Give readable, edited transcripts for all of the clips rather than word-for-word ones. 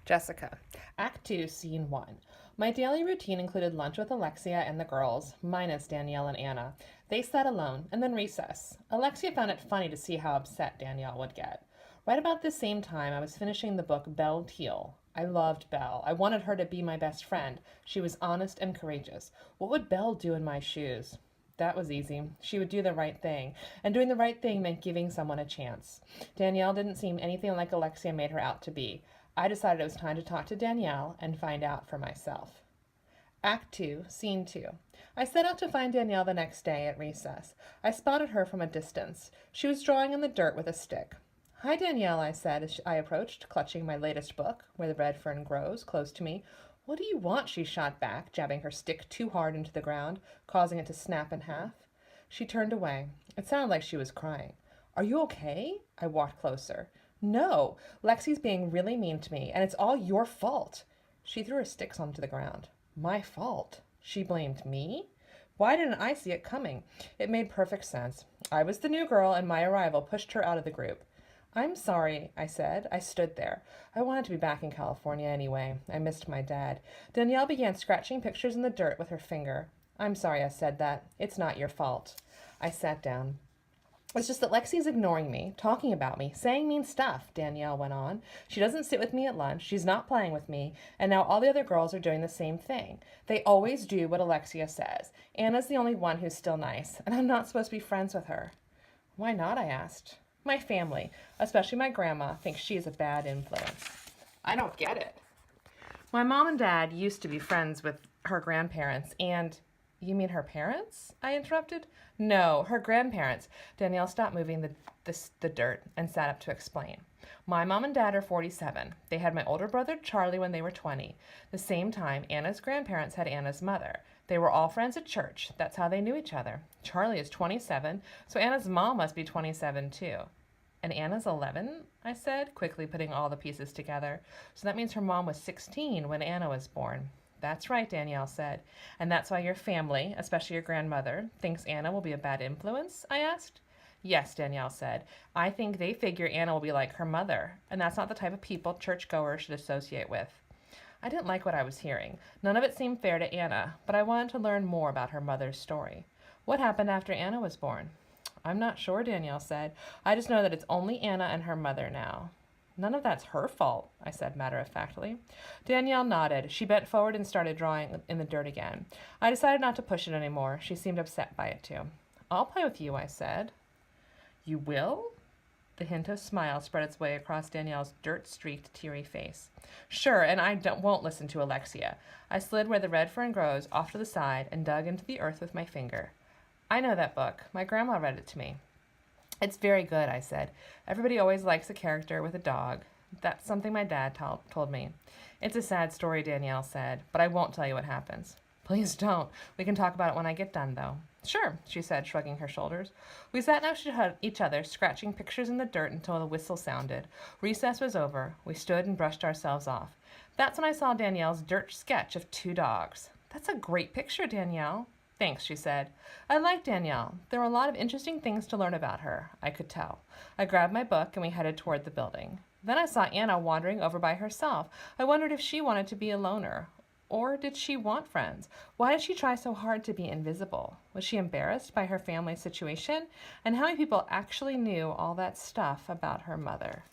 Jessica. Act 2, Scene 1. My daily routine included lunch with Alexia and the girls, minus Danielle and Anna. They sat alone, and then recess. Alexia found it funny to see how upset Danielle would get. Right about the same time, I was finishing the book Belle Teal. I loved Belle. I wanted her to be my best friend. She was honest and courageous. What would Belle do in my shoes? That was easy. She would do the right thing, and doing the right thing meant giving someone a chance. Danielle didn't seem anything like Alexia made her out to be. I decided it was time to talk to Danielle and find out for myself. Act 2, Scene 2. I set out to find Danielle the next day at recess. I spotted her from a distance. She was drawing in the dirt with a stick. "Hi, Danielle," I said as I approached, clutching my latest book, Where the Red Fern Grows, close to me. "What do you want?" she shot back, jabbing her stick too hard into the ground, causing it to snap in half. She turned away. It sounded like she was crying. "Are you okay?" I walked closer. "No, Lexi's being really mean to me, and it's all your fault." She threw her sticks onto the ground. My fault? She blamed me? Why didn't I see it coming? It made perfect sense. I was the new girl, and my arrival pushed her out of the group. "I'm sorry," I said. I stood there. I wanted to be back in California anyway. I missed my dad. Danielle began scratching pictures in the dirt with her finger. "I'm sorry I said that. It's not your fault." I sat down. "It's just that Lexi's ignoring me, talking about me, saying mean stuff," Danielle went on. "She doesn't sit with me at lunch, she's not playing with me, and now all the other girls are doing the same thing. They always do what Alexia says. Anna's the only one who's still nice, and I'm not supposed to be friends with her." "Why not?" I asked. "My family, especially my grandma, thinks she is a bad influence." "I don't get it." "My mom and dad used to be friends with her grandparents, and—" "You mean her parents?" I interrupted. "No, her grandparents." Danielle stopped moving the dirt and sat up to explain. "My mom and dad are 47. They had my older brother Charlie when they were 20. The same time, Anna's grandparents had Anna's mother. They were all friends at church. That's how they knew each other. Charlie is 27, so Anna's mom must be 27 too." "And Anna's 11, I said, quickly putting all the pieces together. "So that means her mom was 16 when Anna was born." "That's right," Danielle said. "And that's why your family, especially your grandmother, thinks Anna will be a bad influence?" I asked. "Yes," Danielle said. "I think they figure Anna will be like her mother, and that's not the type of people churchgoers should associate with." I didn't like what I was hearing. None of it seemed fair to Anna, but I wanted to learn more about her mother's story. "What happened after Anna was born?" "I'm not sure," Danielle said. "I just know that it's only Anna and her mother now." "None of that's her fault," I said matter-of-factly. Danielle nodded. She bent forward and started drawing in the dirt again. I decided not to push it anymore. She seemed upset by it too. "I'll play with you," I said. "You will?" The hint of smile spread its way across Danielle's dirt-streaked, teary face. "Sure, and I won't listen to Alexia." I slid Where the Red Fern Grows off to the side and dug into the earth with my finger. "I know that book. My grandma read it to me." "It's very good," I said. "Everybody always likes a character with a dog. That's something my dad told me." "It's a sad story," Danielle said, "but I won't tell you what happens." "Please don't. We can talk about it when I get done, though." "Sure," she said, shrugging her shoulders. We sat next to each other, scratching pictures in the dirt until the whistle sounded. Recess was over. We stood and brushed ourselves off. That's when I saw Danielle's dirt sketch of 2 dogs. "That's a great picture, Danielle." "Thanks," she said. I liked Danielle. There were a lot of interesting things to learn about her, I could tell. I grabbed my book and we headed toward the building. Then I saw Anna wandering over by herself. I wondered if she wanted to be a loner. Or did she want friends? Why did she try so hard to be invisible? Was she embarrassed by her family's situation? And how many people actually knew all that stuff about her mother?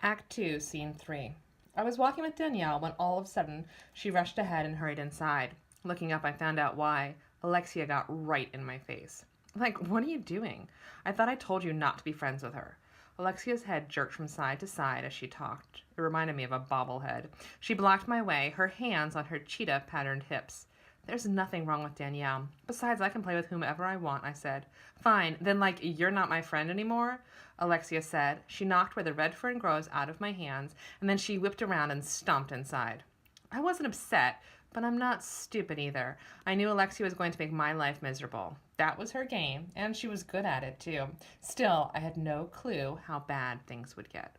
Act 2, Scene 3. I was walking with Danielle when all of a sudden she rushed ahead and hurried inside. Looking up, I found out why. Alexia got right in my face. "Like, what are you doing? I thought I told you not to be friends with her." Alexia's head jerked from side to side as she talked. It reminded me of a bobblehead. She blocked my way, her hands on her cheetah-patterned hips. "There's nothing wrong with Danielle. Besides, I can play with whomever I want," I said. "Fine, then, like, you're not my friend anymore?" Alexia said. She knocked Where the Red Fern Grows out of my hands, and then she whipped around and stomped inside. I wasn't upset, but I'm not stupid either. I knew Alexia was going to make my life miserable. That was her game, and she was good at it too. Still, I had no clue how bad things would get.